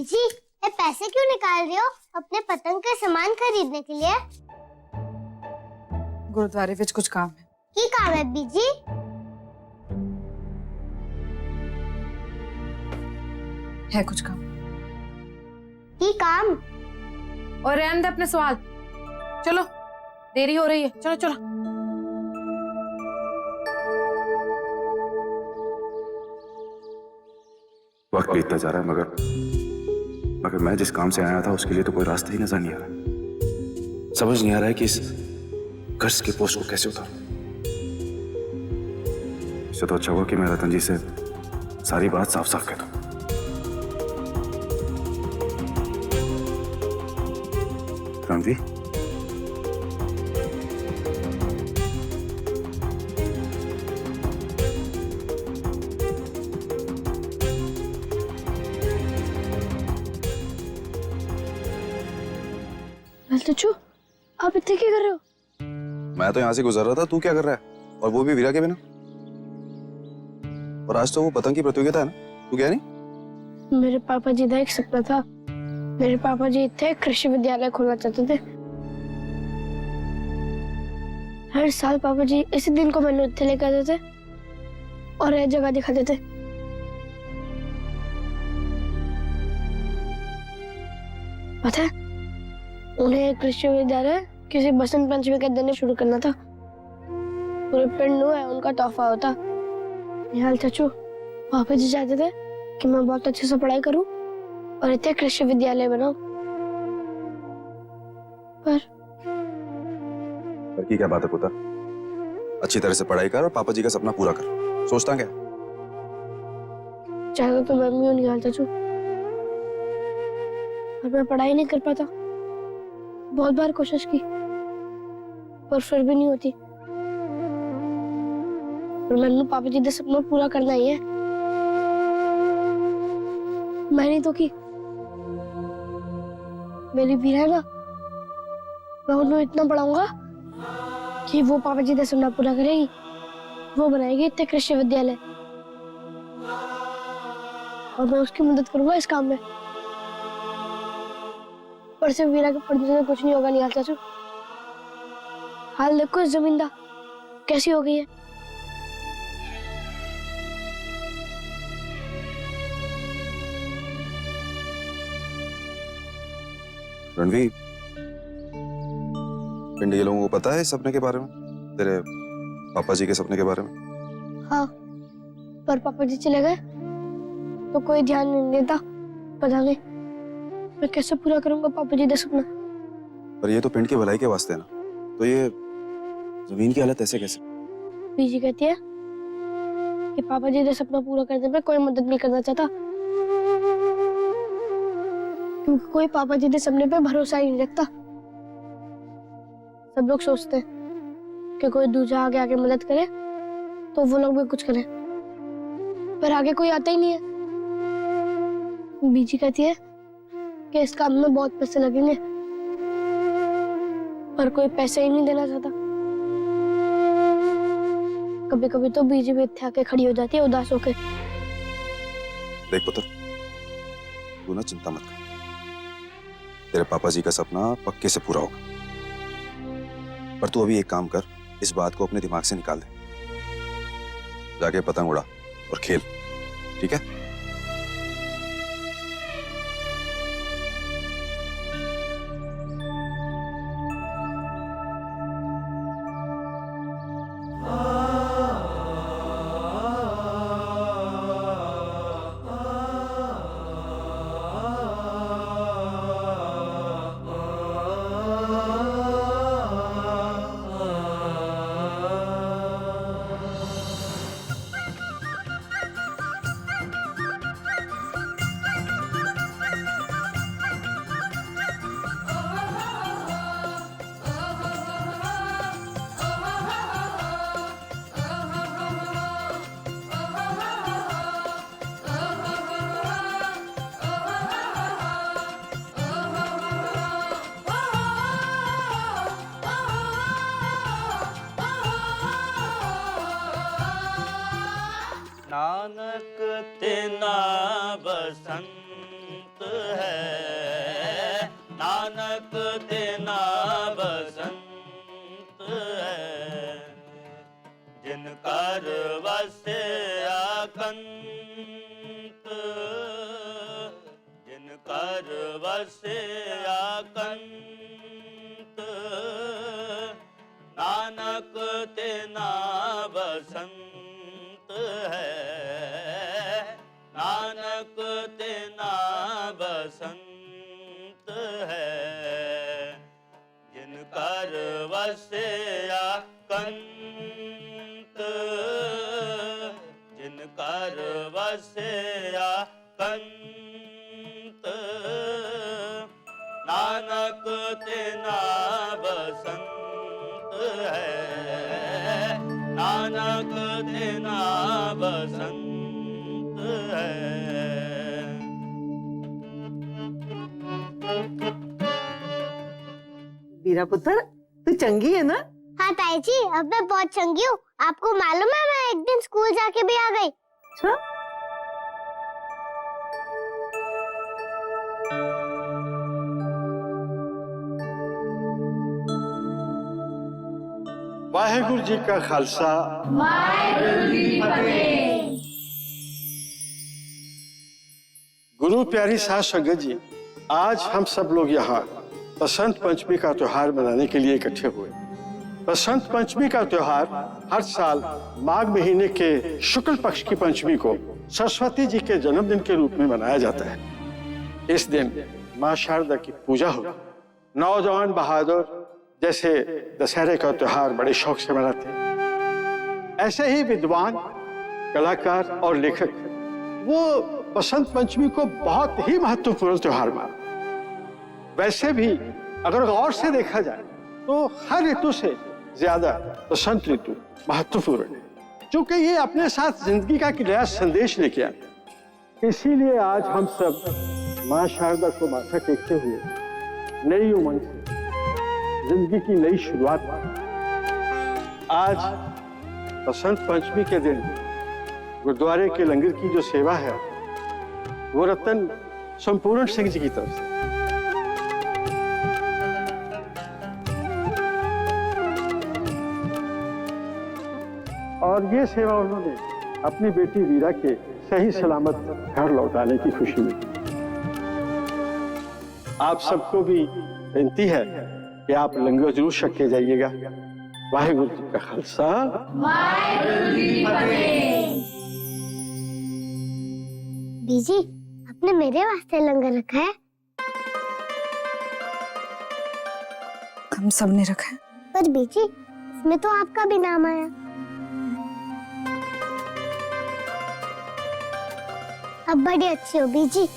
बीजी, ये पैसे क्यों निकाल रहे हो अपने पतंग के सामान खरीदने के लिए? गुरुद्वारे विच कुछ काम है। की काम है बीजी? है कुछ काम। की काम? और रहने दे अपने सवाल। चलो, देरी हो रही है। चलो चलो। वक्त बीतता जा रहा है मगर मैं जिस काम से आया था उसके लिए तो कोई रास्ता ही नजर नहीं आ रहा। समझ नहीं आ रहा है कि इस कर्ज के बोझ को कैसे उतारूं। इससे तो अच्छा हुआ कि मैं रतन जी से सारी बात साफ साफ कह दूं। रणवी, चचू, आप इतने क्या कर रहे हो? मैं तो यहां से गुजर रहा था, तू क्या कर रहा है? और वो भी वीरा के बिना। और आज तो वो पतंग की प्रतियोगिता है ना, तू गया नहीं? मेरे पापा जी का एक सपना था। मेरे पापा जी थे कृषि विद्यालय खोलना चाहते थे। हर साल पापा जी इसी दिन को मैंने उत्थे लेकर आते थे और यह जगह दिखाते थे। पता है, उन्हें कृषि विद्यालय किसी बसंत पंचमी के दिन शुरू करना था। पूरे पिंड में उनका तोहफा होता। निहाल चाचू, पापा जी चाहते थे कि मैं बहुत अच्छे से पढ़ाई करूं और इतने कृषि विद्यालय बनाऊं। पर की क्या बात है पुत्र? अच्छी तरह से पढ़ाई कर और पापा जी का सपना पूरा कर। सोचता क्या? चाहता तो मैं भी हूं निहाल चाचू, और मैं पढ़ाई नहीं कर पाता। बहुत बार कोशिश की पर फिर भी नहीं होती। और मैंने पापा जी का सपना पूरा करना ही है। मैंने तो की मेरी भी है ना, मैं उन्हें इतना पढ़ाऊंगा कि वो पापा जी का सपना पूरा करेगी। वो बनाएगी इतने कृषि विद्यालय और मैं उसकी मदद करूंगा इस काम में। पर सिर्फ वीरा के पढ़ने से कुछ नहीं होगा निहाल चाचू। हाल देखो इस जमीन का कैसी हो गई है। रणवीर, पिंड के लोगों को पता है इस सपने के बारे में, तेरे पापा जी के सपने के बारे में? हाँ, पर पापा जी चले गए तो कोई ध्यान नहीं देता। पता नहीं मैं कैसे पूरा करूंगा पापा जी का सपना। पर ये तो पिंड की भलाई के वास्ते है ना, तो ये जमीन की हालत ऐसे कैसे? बीजी कहती है कि पापा जी का सपना पूरा करने में कोई मदद नहीं करना चाहता, क्योंकि कोई पापा जी के सपने पे भरोसा ही नहीं रखता। सब लोग सोचते हैं कि कोई दूसरा आगे आके मदद करे तो वो लोग भी कुछ करें, पर आगे कोई आता ही नहीं है। बीजी कहती है कि इस काम में बहुत पैसे लगेंगे, पर कोई पैसे ही नहीं देना चाहता। कभी कभी तो बीजी भी इत्थे आके खड़ी हो जाती है उदास होके। देख पुत्र, तू ना चिंता मत कर, तेरे पापा जी का सपना पक्के से पूरा होगा। पर तू अभी एक काम कर, इस बात को अपने दिमाग से निकाल दे। जाके पतंग उड़ा और खेल, ठीक है? नानक तेना बसंत जिनकर वस्या कंत, जिनकर वस्या कंत, नानक तेना बसंत है, नानक तेना बसंत है, जिनकर वस्या कंत, जिनकर वस्या कंत, नानक तेना बसंत है, नानक तेना बसंत है। वीरा पुत्र, तू चंगी है ना? हाँ ताई जी, अब मैं बहुत चंगी हूँ। आपको मालूम है मैं एक दिन स्कूल जाके भी आ गई। अच्छा? वाहेगुरु जी का खालसा, गुरु प्यारी साध संगत जी, आज हम सब लोग यहाँ बसंत पंचमी का त्योहार मनाने के लिए इकट्ठे हुए। बसंत पंचमी का त्योहार हर साल माघ महीने के शुक्ल पक्ष की पंचमी को सरस्वती जी के जन्मदिन के रूप में मनाया जाता है। इस दिन माँ शारदा की पूजा होगी। नौजवान बहादुर जैसे दशहरे का त्योहार बड़े शौक से मनाते हैं, ऐसे ही विद्वान, कलाकार और लेखक वो बसंत पंचमी को बहुत ही महत्वपूर्ण त्योहार मानते। वैसे भी अगर गौर से देखा जाए तो हर ऋतु से ज्यादा बसंत ऋतु महत्वपूर्ण है, क्योंकि ये अपने साथ जिंदगी का एक नया संदेश लेके आता है। इसीलिए आज हम सब माँ शारदा को माथा टेकते हुए नई उमंग से जिंदगी की नई शुरुआत। आज बसंत पंचमी के दिन गुरुद्वारे के लंगर की जो सेवा है वो रतन संपूर्ण सिंह जी की तरफ से। और ये सेवा उन्होंने अपनी बेटी वीरा के सही सलामत घर लौटाने की खुशी में। आप सबको भी विनती है कि आप लंगर जरूर छक के जाइएगा। वाहेगुरु जी का खालसा, बीजी, आपने मेरे वास्ते लंगर रखा है? हम सब ने रखा है। पर बीजी, इसमें तो आपका भी नाम आया। अब बड़ी अच्छी हो बीजी।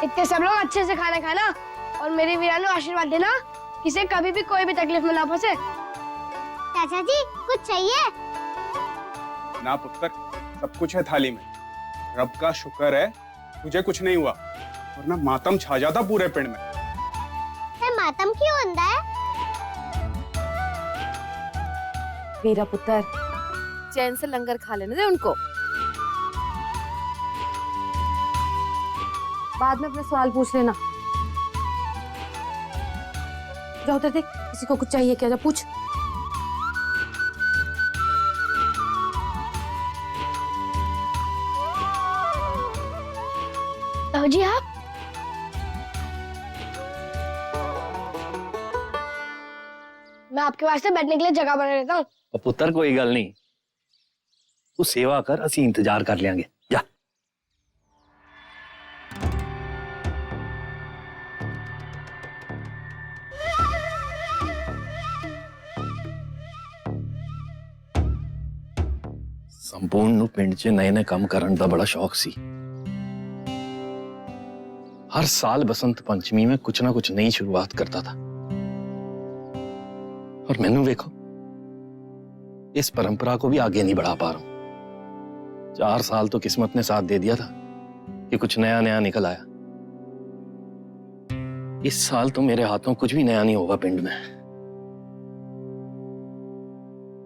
इतने सब लोग अच्छे से खाना खाना और मेरी वीरा को आशीर्वाद देना, इसे कभी भी कोई भी तकलीफ में ना फंसे। चाचा जी, कुछ चाहिए? ना पुत्र, सब कुछ है थाली में। रब का शुक्र है तुझे कुछ नहीं हुआ, वरना मातम छा जाता पूरे पिंड में। मातम क्यों होता है? वीरा पुत्र, चैन से लंगर खा लेने दे उनको। बाद में अपने सवाल पूछ लेना। जाओ उधर देख, किसी को कुछ चाहिए क्या? जा पूछ। जी आप मैं आपके वास्ते बैठने के लिए जगह बना लेता हूँ। पुत्र कोई गल नहीं, तू सेवा कर, असी इंतजार कर लेंगे। जा। संपूर्ण पिंड च नए नए काम करने का बड़ा शौक सी। हर साल बसंत पंचमी में कुछ ना कुछ नई शुरुआत करता था, और मैनू देखो इस परंपरा को भी आगे नहीं बढ़ा पा रहा हूं। 4 साल तो किस्मत ने साथ दे दिया था कि कुछ नया नया निकल आया, इस साल तो मेरे हाथों कुछ भी नया नहीं होगा पिंड में।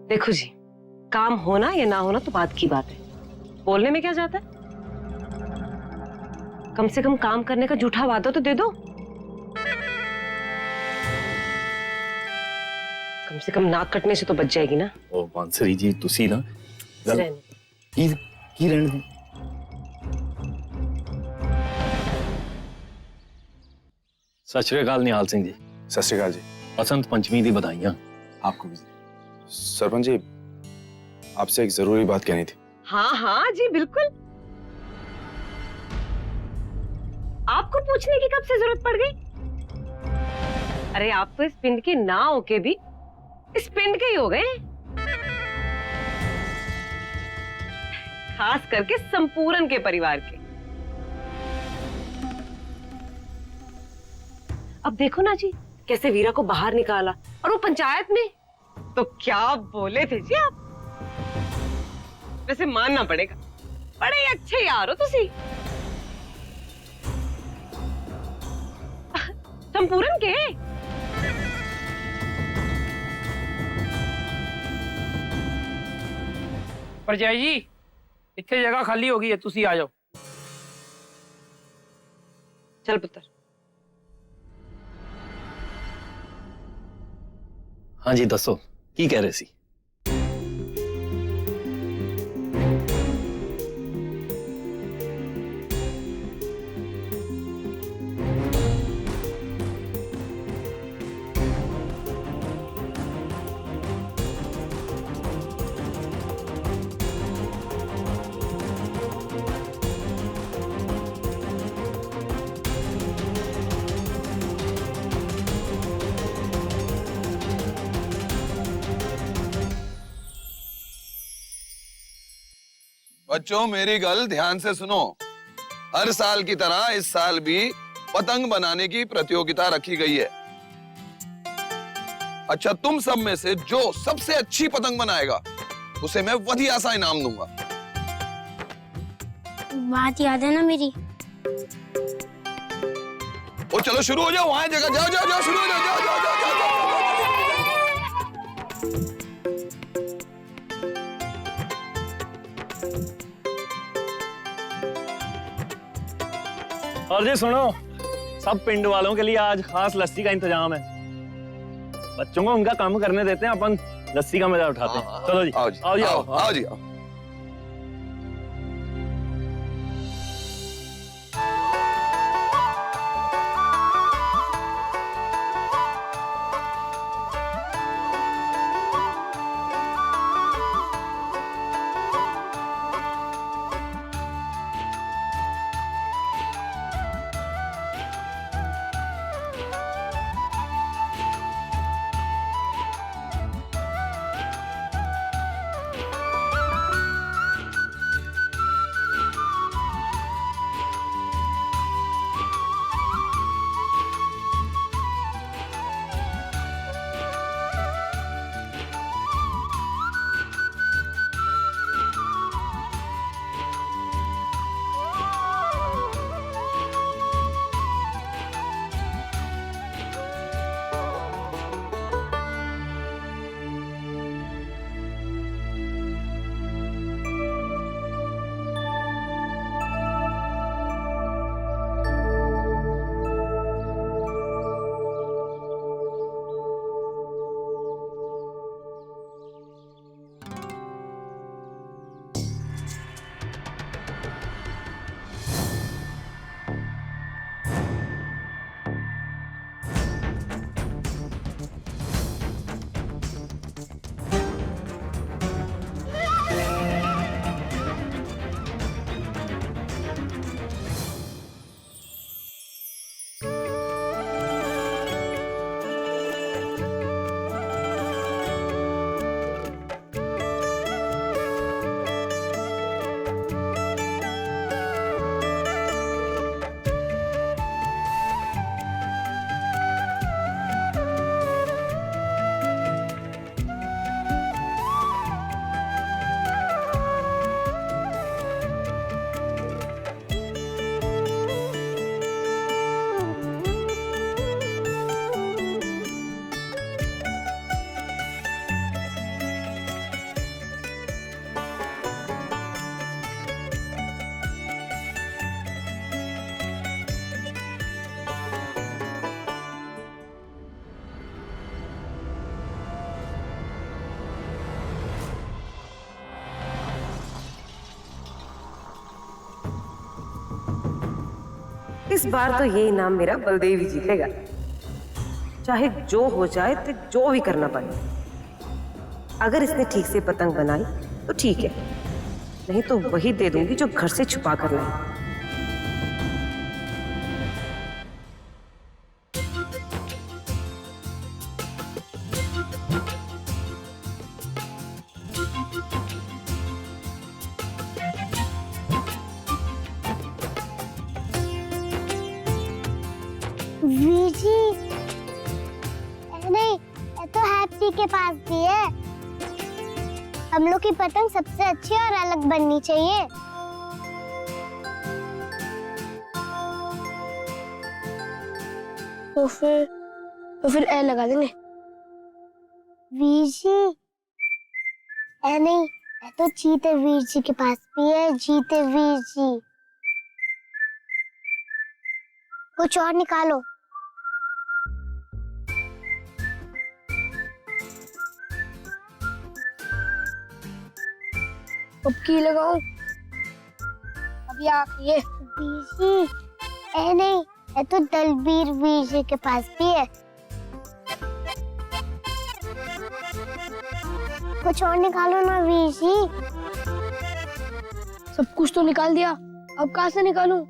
देखो जी, काम होना या ना होना तो बात की बात है, बोलने में क्या जाता है। कम से कम काम करने का झूठा वादा तो दे दो। कम से कम नाक कटने से तो बच जाएगी ना। ओ बांसुरी जी तुसी ना रहने। की रहने दे। सत श्री अकाल निहाल सिंह जी। सत श्री अकाल जी। बसंत पंचमी दी बधाइयां आपको भी। सरपंच जी, आपसे एक जरूरी बात कहनी थी। हाँ हाँ जी बिल्कुल। आपको पूछने की कब से जरूरत पड़ गई? अरे आप तो इस पिंड के ना होके भी इस पिंड के ही हो गए, खास करके संपूर्ण के परिवार के। अब देखो ना जी, कैसे वीरा को बाहर निकाला, और वो पंचायत में तो क्या बोले थे जी आप। वैसे मानना पड़ेगा, बड़े ही अच्छे यार हो तुसी। संपूर्ण के परजाई जी, इतने जगह खाली हो गई है, तुसी आ जाओ। चल पुत्र। हाँ जी दसो की कह रहे सी? बच्चों मेरी गल ध्यान से सुनो। हर साल की तरह इस साल भी पतंग बनाने की प्रतियोगिता रखी गई है। अच्छा, तुम सब में से जो सबसे अच्छी पतंग बनाएगा उसे मैं बढ़िया सा इनाम दूंगा। बात याद है ना मेरी? ओ चलो शुरू हो जाओ, वहां जगह जाओ जाओ जाओ, शुरू हो जाओ, जाओ जाओ जाओ जाओ, जाओ। और जी सुनो, सब पिंड वालों के लिए आज खास लस्सी का इंतजाम है। बच्चों को उनका काम करने देते हैं, अपन लस्सी का मजा उठाते हैं। चलो जी आओ जी, आओ जी आओ, आओ जी आओ। इस बार तो ये इनाम मेरा बलदेव ही जीतेगा, चाहे जो हो जाए तो जो भी करना पड़े। अगर इसने ठीक से पतंग बनाई तो ठीक है, नहीं तो वही दे दूंगी जो घर से छुपा कर लाई। वीर जी, नहीं, ये तो हैप्पी के पास भी है। हम लोग की पतंग सबसे अच्छी और अलग बननी चाहिए। तो फिर ए लगा देंगे। वीर जी, ए नहीं, ये तो जीते वीर जी के पास भी है। जीते वीर जी, कुछ और निकालो। अब की लगाऊं? अभी आप ये वीर जी, ए नहीं, ये तो दलबीर वीर जी के पास भी है। कुछ और निकालो ना वीर जी। सब कुछ तो निकाल दिया, अब कहाँ से निकालूं?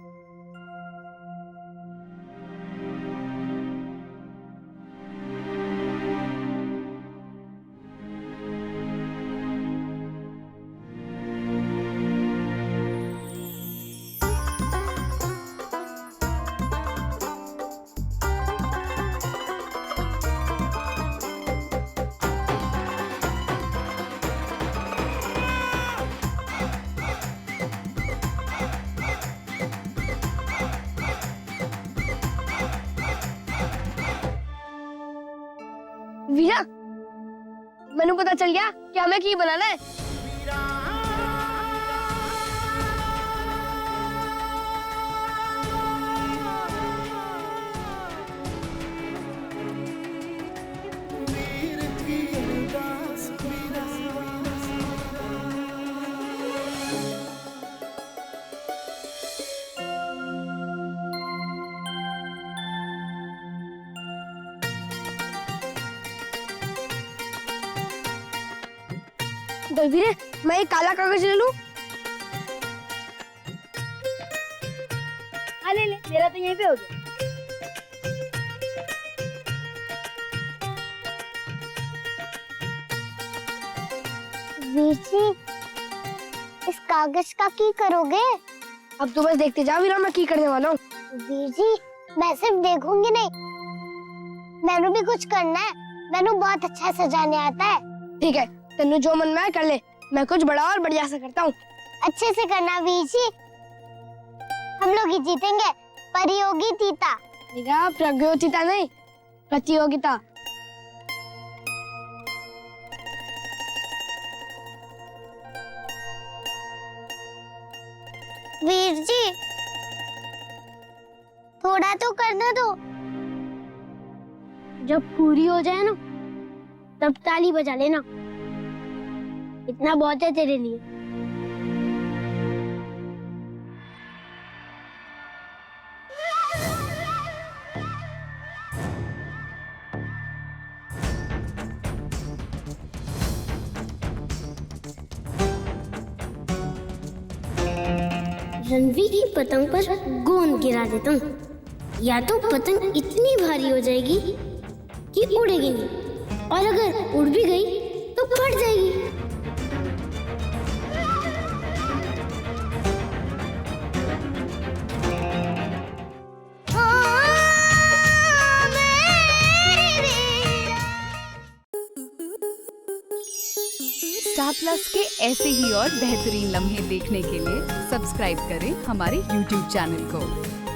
वीरा, मैंने पता चल गया कि हमें की बनाना है। दलवीरे, मैं एक काला कागज ले लूं? हाँ ले ले, मेरा तो यहीं पे हो गया। वीर जी, इस कागज का की करोगे? अब तो बस देखते जाओ वीरा, मैं की करने वाला हूँ। वीर जी, मैं सिर्फ देखूंगी नहीं, मैंने भी कुछ करना है। मैंने बहुत अच्छा सजाने आता है। ठीक है, तेनू जो मन में आए कर ले, मैं कुछ बड़ा और बढ़िया से करता हूँ। अच्छे से करना वीर जी, हम लोग ही जीतेंगे। प्रतियोगिता प्रतियोगिता नहीं, प्रतियोगिता। वीर जी, थोड़ा तो करना दो। जब पूरी हो जाए ना, तब ताली बजा लेना। इतना बहुत है तेरे लिए। रणवीर की पतंग पर गोंद गिरा देता हूँ, या तो पतंग इतनी भारी हो जाएगी कि उड़ेगी नहीं, और अगर उड़ भी गई तो फट जाएगी। स्टार प्लस के ऐसे ही और बेहतरीन लम्हे देखने के लिए सब्सक्राइब करें हमारे YouTube चैनल को।